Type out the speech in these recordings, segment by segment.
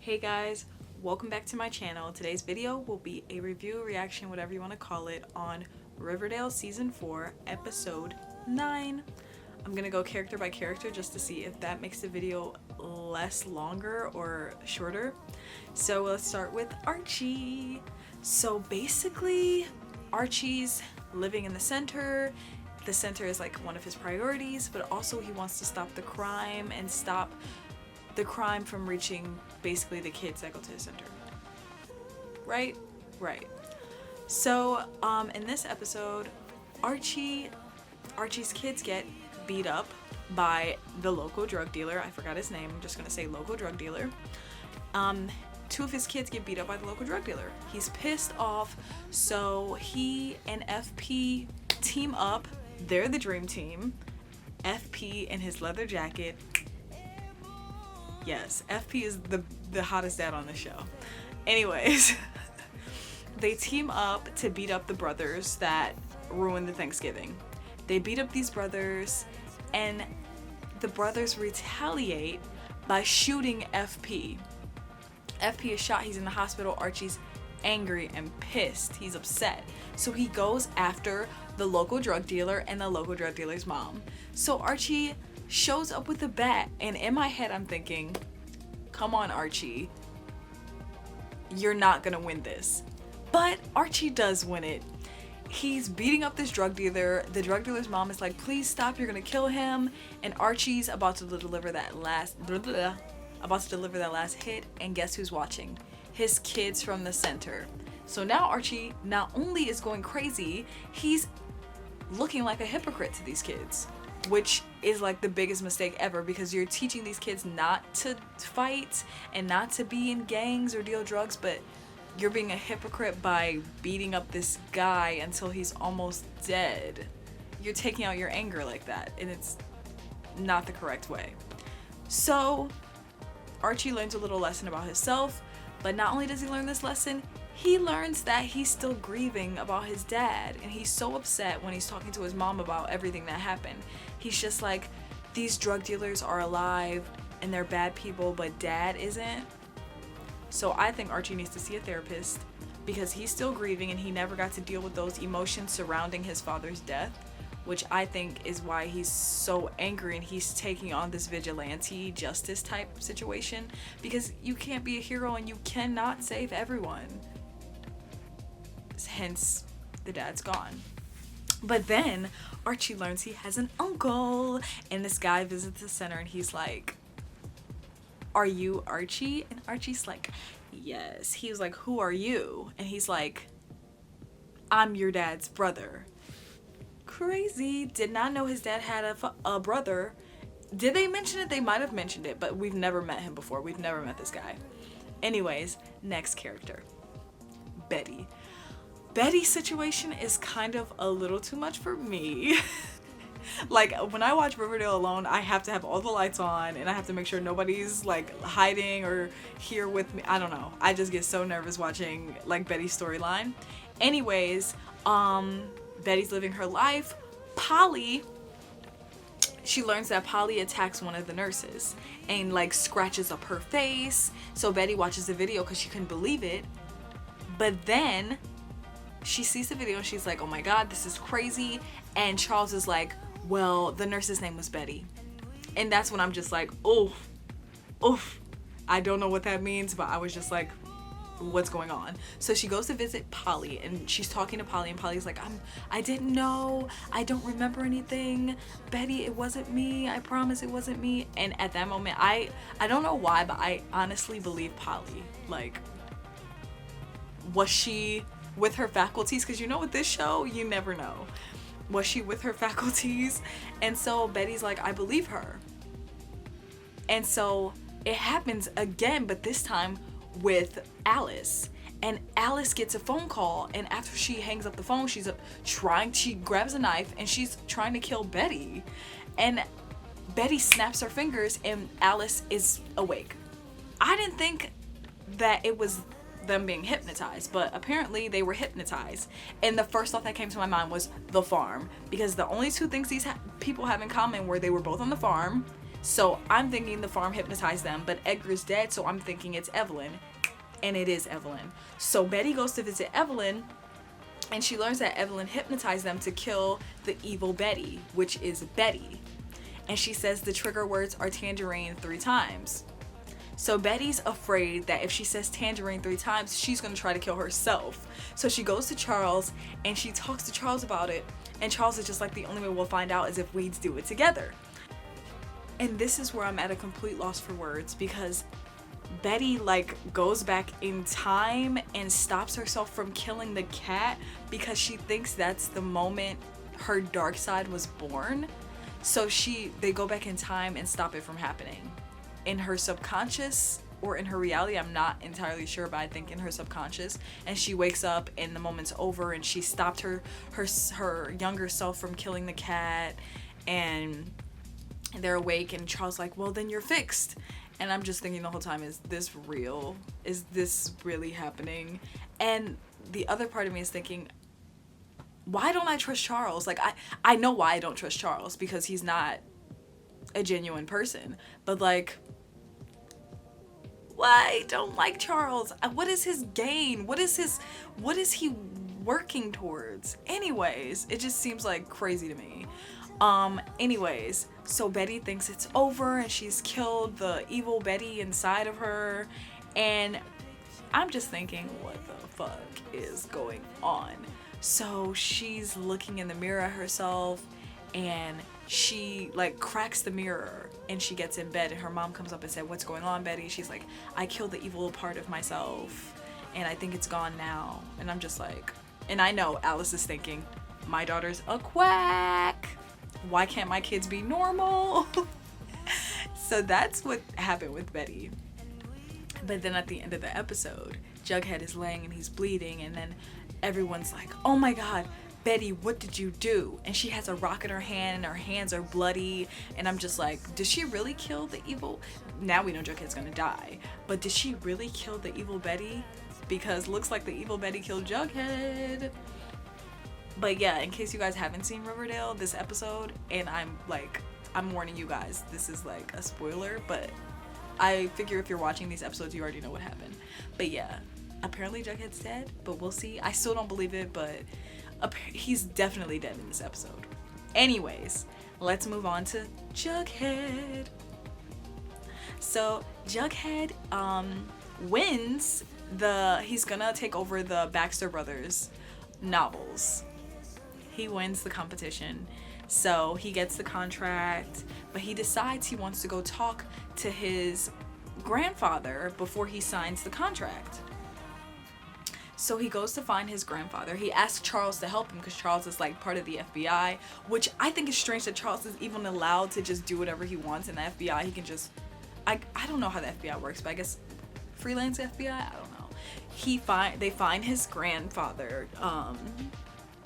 Hey guys, welcome back to my channel. Today's video will be a review, reaction, whatever you want to call it, on Riverdale Season 4, Episode 9. I'm gonna go character by character just to see if that makes the video less longer or shorter. So let's start with Archie. So basically, Archie's living in the center. The center is like one of his priorities, but also he wants to stop the crime and stop the crime from reaching basically the kids that go to the center. Right? So, in this episode, Archie's kids get beat up by the local drug dealer. I forgot his name. I'm just gonna say local drug dealer. Two of his kids get beat up by the local drug dealer. He's pissed off, so he and FP team up. They're the dream team. FP in his leather jacket. Yes, FP is the hottest dad on the show. Anyways, they team up to beat up the brothers that ruined the Thanksgiving. They beat up these brothers, and the brothers retaliate by shooting FP. FP is shot. He's in the hospital. Archie's angry and pissed. He's upset. So he goes after the local drug dealer and the local drug dealer's mom. So Archie shows up with a bat, and in my head I'm thinking, come on Archie, you're not gonna win this. But Archie does win it. He's beating up this drug dealer. The drug dealer's mom is like, please stop, you're gonna kill him. And Archie's about to deliver that last hit, and guess who's watching? His kids from the center. So now Archie not only is going crazy, he's looking like a hypocrite to these kids, which is like the biggest mistake ever, because you're teaching these kids not to fight and not to be in gangs or deal drugs, but you're being a hypocrite by beating up this guy until he's almost dead. You're taking out your anger like that, and it's not the correct way. So Archie learns a little lesson about himself, but not only does he learn this lesson, he learns that he's still grieving about his dad, and he's so upset when he's talking to his mom about everything that happened. He's just like, these drug dealers are alive and they're bad people, but dad isn't. So I think Archie needs to see a therapist, because he's still grieving and he never got to deal with those emotions surrounding his father's death, which I think is why he's so angry and he's taking on this vigilante justice type situation, because you can't be a hero and you cannot save everyone. Hence, the dad's gone. But then Archie learns he has an uncle, and this guy visits the center and he's like, are you Archie? And Archie's like, yes. He was like, who are you? And he's like, I'm your dad's brother. Crazy. Did not know his dad had a brother. Did they mention it? They might have mentioned it, but we've never met him before. We've never met this guy. Anyways, next character, Betty. Betty's situation is kind of a little too much for me. Like, when I watch Riverdale alone, I have to have all the lights on and I have to make sure nobody's like hiding or here with me. I don't know. I just get so nervous watching like Betty's storyline. Anyways, Betty's living her life. Polly, she learns that Polly attacks one of the nurses and like scratches up her face. So Betty watches the video because she couldn't believe it. But then she sees the video and she's like, oh my god, this is crazy. And Charles is like, well, the nurse's name was Betty. And that's when I'm just like, oof. I don't know what that means, but I was just like, what's going on? So she goes to visit Polly and she's talking to Polly, and Polly's like, I didn't know, I don't remember anything, Betty, it wasn't me, I promise it wasn't me. And at that moment, I don't know why, but I honestly believe Polly. Like, was she with her faculties? Because you know, with this show, you never know. Was she with her faculties? And so Betty's like, I believe her. And so it happens again, but this time with Alice. And Alice gets a phone call, and after she hangs up the phone, she grabs a knife and she's trying to kill Betty. And Betty snaps her fingers and Alice is awake. I didn't think that it was them being hypnotized, but apparently they were hypnotized. And the first thought that came to my mind was the farm, because the only two things these people have in common were they were both on the farm, So I'm thinking the farm hypnotized them, but Edgar's dead, so I'm thinking it's Evelyn. And it is Evelyn. So Betty goes to visit Evelyn, and she learns that Evelyn hypnotized them to kill the evil Betty, which is Betty. And she says the trigger words are Tangerine 3 times. So Betty's afraid that if she says Tangerine 3 times, she's going to try to kill herself. So she goes to Charles, and she talks to Charles about it. And Charles is just like, the only way we'll find out is if we do it together. And this is where I'm at a complete loss for words, because Betty like goes back in time and stops herself from killing the cat because she thinks that's the moment her dark side was born. So they go back in time and stop it from happening. In her subconscious or in her reality, I'm not entirely sure, but I think in her subconscious, and she wakes up and the moment's over, and she stopped her younger self from killing the cat, and they're awake, and Charles like, well, then you're fixed. And I'm just thinking the whole time, is this real? Is this really happening? And the other part of me is thinking, why don't I trust Charles? Like, I know why I don't trust Charles, because he's not a genuine person. But like, why don't like Charles? What is his gain? What is he working towards? Anyways, it just seems like crazy to me. Anyways, so Betty thinks it's over, and she's killed the evil Betty inside of her, and I'm just thinking, what the fuck is going on? So she's looking in the mirror at herself, and she like cracks the mirror, and she gets in bed, and her mom comes up and said, what's going on, Betty? She's like, I killed the evil part of myself, and I think it's gone now. And I'm just like, and I know Alice is thinking, my daughter's a quack. Why can't my kids be normal? So that's what happened with Betty. But then at the end of the episode, Jughead is laying and he's bleeding, and then everyone's like, oh my god, Betty, what did you do? And she has a rock in her hand, and her hands are bloody, and I'm just like, did she really kill the evil? Now we know Jughead's gonna die, but did she really kill the evil Betty? Because looks like the evil Betty killed Jughead. But yeah, in case you guys haven't seen Riverdale, this episode, and I'm warning you guys, this is like a spoiler, but I figure if you're watching these episodes, you already know what happened. But yeah, apparently Jughead's dead, but we'll see. I still don't believe it, but he's definitely dead in this episode. Anyways, let's move on to Jughead. So Jughead wins he's gonna take over the Baxter Brothers novels. He wins the competition, so he gets the contract, but he decides he wants to go talk to his grandfather before he signs the contract. So he goes to find his grandfather. He asks Charles to help him because Charles is like part of the FBI, which I think is strange that Charles is even allowed to just do whatever he wants in the FBI. He can just, I don't know how the FBI works, but I guess freelance FBI, I don't know. They find his grandfather,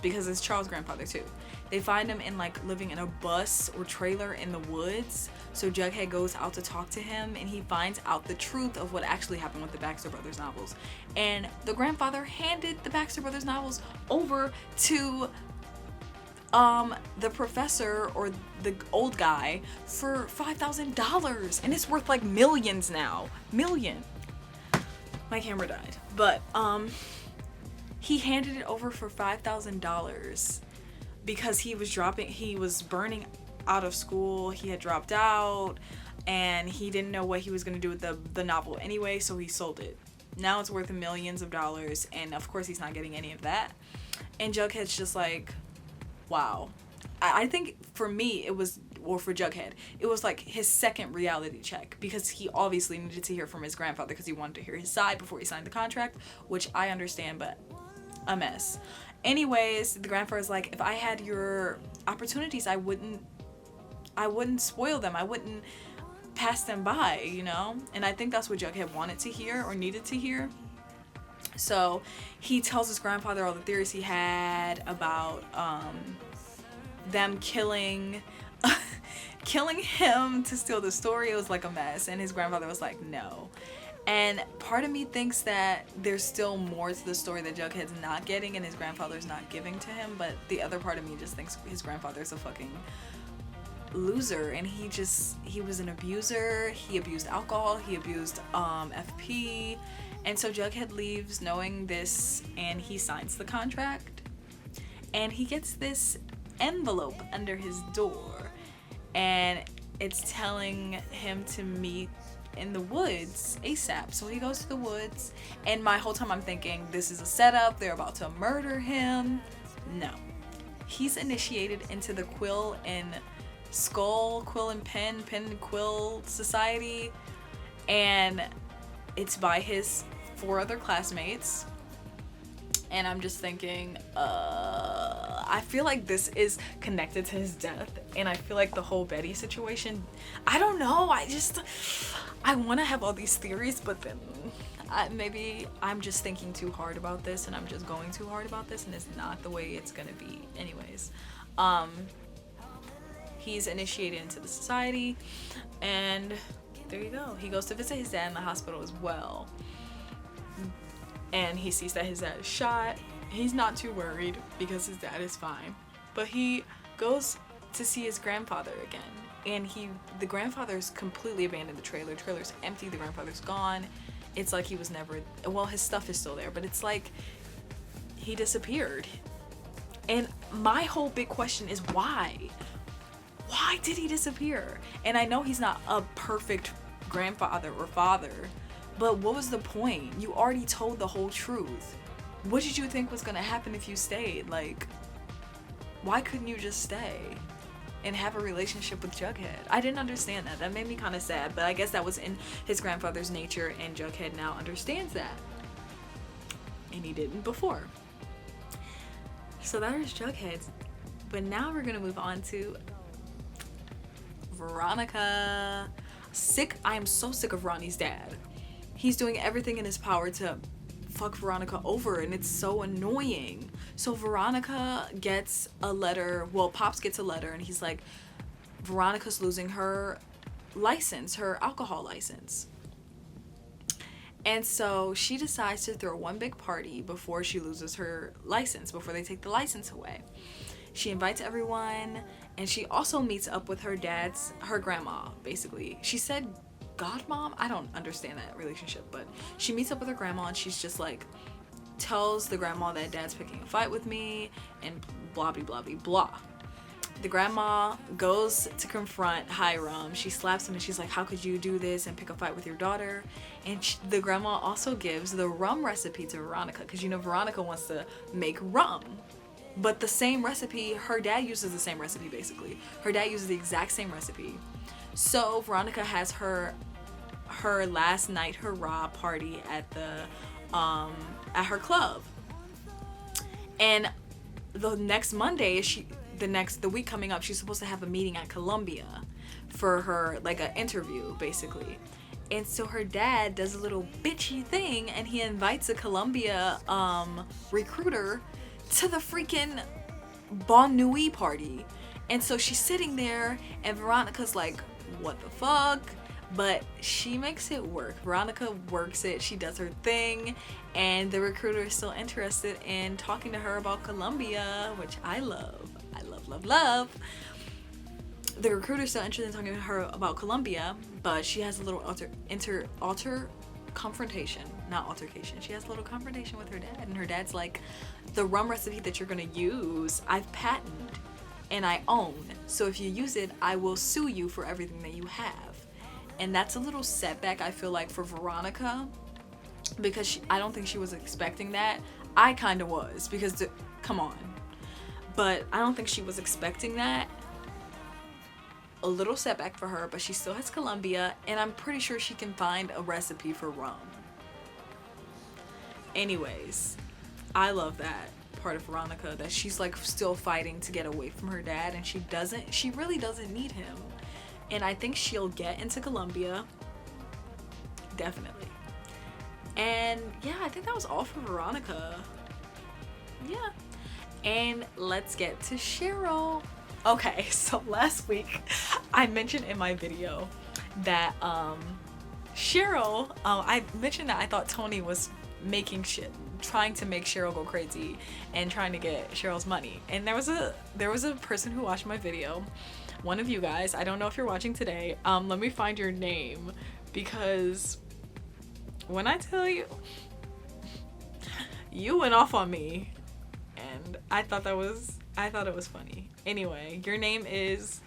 because it's Charles' grandfather too. They find him living in a bus or trailer in the woods. So Jughead goes out to talk to him, and he finds out the truth of what actually happened with the Baxter Brothers novels. And the grandfather handed the Baxter Brothers novels over to the professor, or the old guy, for $5,000, and it's worth like millions now. My camera died, but he handed it over for $5,000 because he was burning out of school. He had dropped out, and he didn't know what he was going to do with the novel anyway, so he sold it. Now it's worth millions of dollars, and of course he's not getting any of that. And Jughead's just like, wow. I think for me for Jughead, it was like his second reality check, because he obviously needed to hear from his grandfather because he wanted to hear his side before he signed the contract, which I understand, but a mess. Anyways, the grandfather's like, if I had your opportunities, I wouldn't spoil them. I wouldn't pass them by, you know? And I think that's what Jughead wanted to hear, or needed to hear. So he tells his grandfather all the theories he had about them killing him to steal the story. It was like a mess, and his grandfather was like, no. And part of me thinks that there's still more to the story that Jughead's not getting and his grandfather's not giving to him, but the other part of me just thinks his grandfather's a fucking loser, and he was an abuser. He abused alcohol, he abused FP. And so Jughead leaves knowing this, and he signs the contract, and he gets this envelope under his door, and it's telling him to meet in the woods ASAP. So he goes to the woods, and my whole time I'm thinking, this is a setup, they're about to murder him. No. He's initiated into the Quill and Pen and Quill Society, and it's by his 4 other classmates. And I'm just thinking, I feel like this is connected to his death, and I feel like the whole Betty situation, I don't know, I want to have all these theories, but then maybe I'm just thinking too hard about this, and I'm just going too hard about this, and it's not the way it's gonna be. Anyways, he's initiated into the society, and there you go. He goes to visit his dad in the hospital as well, and he sees that his dad is shot. He's not too worried because his dad is fine, but he goes to see his grandfather again, and the grandfather's completely abandoned the trailer. Trailer's empty, the grandfather's gone. It's like he was never, well, his stuff is still there, but it's like he disappeared. And my whole big question is why? Why did he disappear? And I know he's not a perfect grandfather or father, but what was the point? You already told the whole truth. What did you think was gonna happen if you stayed? Like, why couldn't you just stay and have a relationship with Jughead? I didn't understand that. That made me kind of sad, but I guess that was in his grandfather's nature, and Jughead now understands that. And he didn't before. So that is Jughead. But now we're gonna move on to Veronica. I am so sick of Ronnie's dad. He's doing everything in his power to fuck Veronica over, and it's so annoying. So Veronica gets a letter, well, Pops gets a letter, and he's like, Veronica's losing her license, her alcohol license. And so she decides to throw one big party before she loses her license, before they take the license away. She invites everyone, and she also meets up with her grandma, basically. She said godmom? I don't understand that relationship, but she meets up with her grandma, and she's just like, tells the grandma that dad's picking a fight with me, and blah, blah, blah, blah, blah. The grandma goes to confront Hiram. She slaps him, and she's like, how could you do this and pick a fight with your daughter? And the grandma also gives the rum recipe to Veronica, because, you know, Veronica wants to make rum. But the same recipe, her dad uses the same recipe, basically. Her dad uses the exact same recipe. So Veronica has her last night hurrah party at her club. And the next Monday, the week coming up, she's supposed to have a meeting at Columbia for her, like, an interview, basically. And so her dad does a little bitchy thing, and he invites a Columbia recruiter to the freaking Bon Nuit party. And so she's sitting there, and Veronica's like, what the fuck? But she makes it work. Veronica works it, she does her thing, and the recruiter is still interested in talking to her about Columbia, which I love. I love, love, love. The recruiter is still interested in talking to her about Columbia, but she has a little confrontation, not altercation. She has a little confrontation with her dad, and her dad's like, the rum recipe that you're gonna use, I've patented and I own. So if you use it, I will sue you for everything that you have. And that's a little setback, I feel like, for Veronica, because I don't think she was expecting that. I kind of was, because come on. But I don't think she was expecting that. A little setback for her, but she still has Columbia, and I'm pretty sure she can find a recipe for rum. Anyways, I love that part of Veronica, that she's like still fighting to get away from her dad, and she really doesn't need him. And I think she'll get into Columbia, definitely. And yeah, I think that was all for Veronica. Yeah. And let's get to Cheryl. Okay, so last week I mentioned in my video that Cheryl, I mentioned that I thought Tony was trying to make Cheryl go crazy and trying to get Cheryl's money. And there was a person who watched my video one of you guys, I don't know if you're watching today, let me find your name, because when I tell you, you went off on me, and I thought it was funny. Anyway, your name is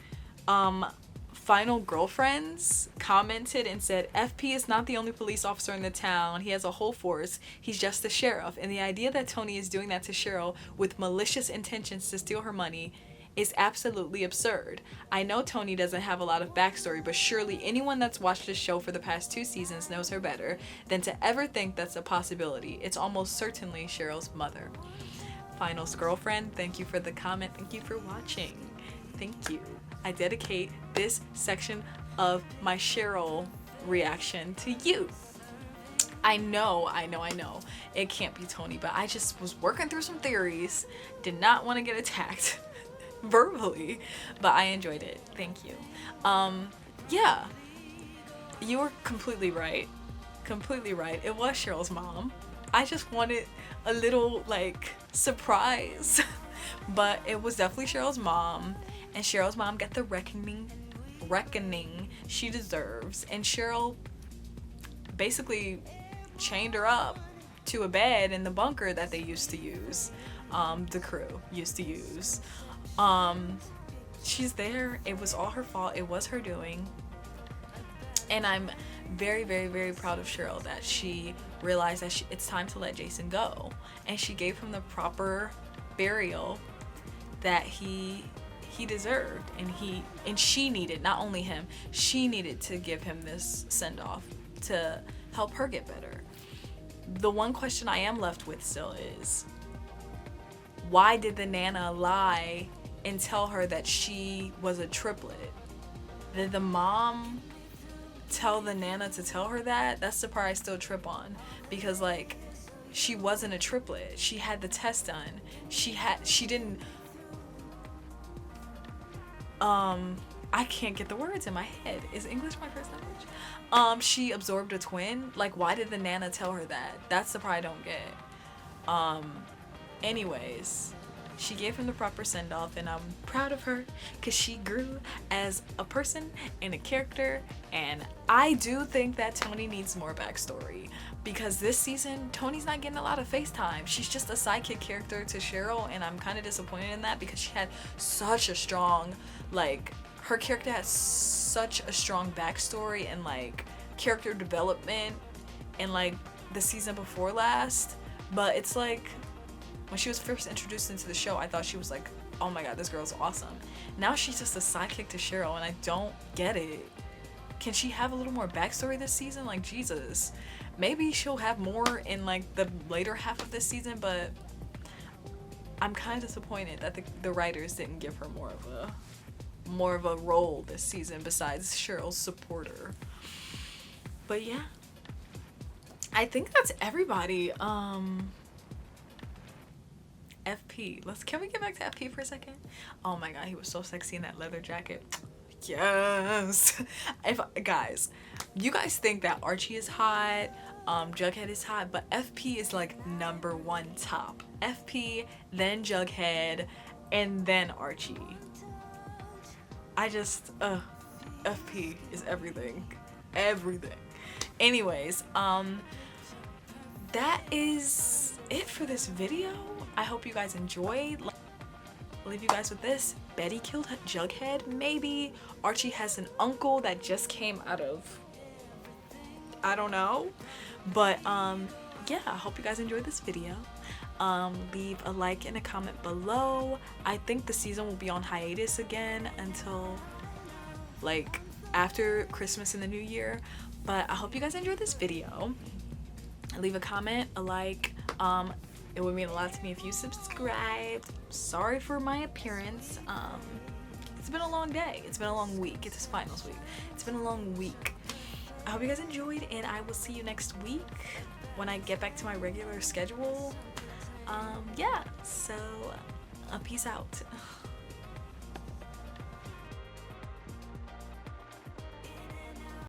Final Girlfriends commented and said, FP is not the only police officer in the town. He has a whole force. He's just the sheriff. And the idea that Tony is doing that to Cheryl with malicious intentions to steal her money is absolutely absurd. I know Tony doesn't have a lot of backstory, but surely anyone that's watched this show for the past 2 seasons knows her better than to ever think that's a possibility. It's almost certainly Cheryl's mother. Final's girlfriend, thank you for the comment. Thank you for watching. Thank you. I dedicate this section of my Cheryl reaction to you. I know it can't be Tony, but I just was working through some theories, did not want to get attacked verbally, but I enjoyed it. Thank you. Yeah, you were completely right. It was Cheryl's mom. I just wanted a little like surprise, but it was definitely Cheryl's mom, and Cheryl's mom got the reckoning she deserves, and Cheryl basically chained her up to a bed in the bunker that they used to use, the crew used to use. She's there. It was all her fault. It was her doing. And I'm very, very, very proud of Cheryl that she realized that it's time to let Jason go. And she gave him the proper burial that he deserved. And she needed, not only him, she needed to give him this send-off to help her get better. The one question I am left with still is, why did the Nana lie and tell her that she was a triplet? Did the mom tell the Nana to tell her that? That's the part I still trip on, because like, she wasn't a triplet. She had the test done. She didn't, I can't get the words in my head. Is English my first language? She absorbed a twin. Like, why did the Nana tell her that? That's the part I don't get. Anyways, she gave him the proper send-off, and I'm proud of her because she grew as a person and a character, and I do think that Tony needs more backstory, because this season Tony's not getting a lot of face time. She's just a sidekick character to Cheryl, and I'm kind of disappointed in that, because she had such a strong, like, her character has such a strong backstory and like character development in like the season before last. But it's like, when she was first introduced into the show, I thought she was like, oh my god, this girl's awesome. Now she's just a sidekick to Cheryl, and I don't get it. Can she have a little more backstory this season? Like, Jesus. Maybe she'll have more in like the later half of this season, but I'm kind of disappointed that the writers didn't give her more of a role this season besides Cheryl's supporter. But yeah, I think that's everybody. FP. Can we get back to FP for a second? Oh my god, he was so sexy in that leather jacket. Yes. Guys, you guys think that Archie is hot, Jughead is hot, but FP is like #1 top. FP, then Jughead, and then Archie. I just, FP is everything. Everything. Anyways, that is it for this video. I hope you guys enjoyed. I'll leave you guys with this. Betty killed Jughead, maybe. Archie has an uncle that just came out of, I don't know. But, yeah, I hope you guys enjoyed this video. Leave a like and a comment below. I think the season will be on hiatus again until like after Christmas and the New Year, but I hope you guys enjoyed this video. Leave a comment, a like. It would mean a lot to me if you subscribed. Sorry for my appearance. It's been a long day. It's been a long week. It's finals week. It's been a long week. I hope you guys enjoyed, and I will see you next week when I get back to my regular schedule. Yeah, so peace out.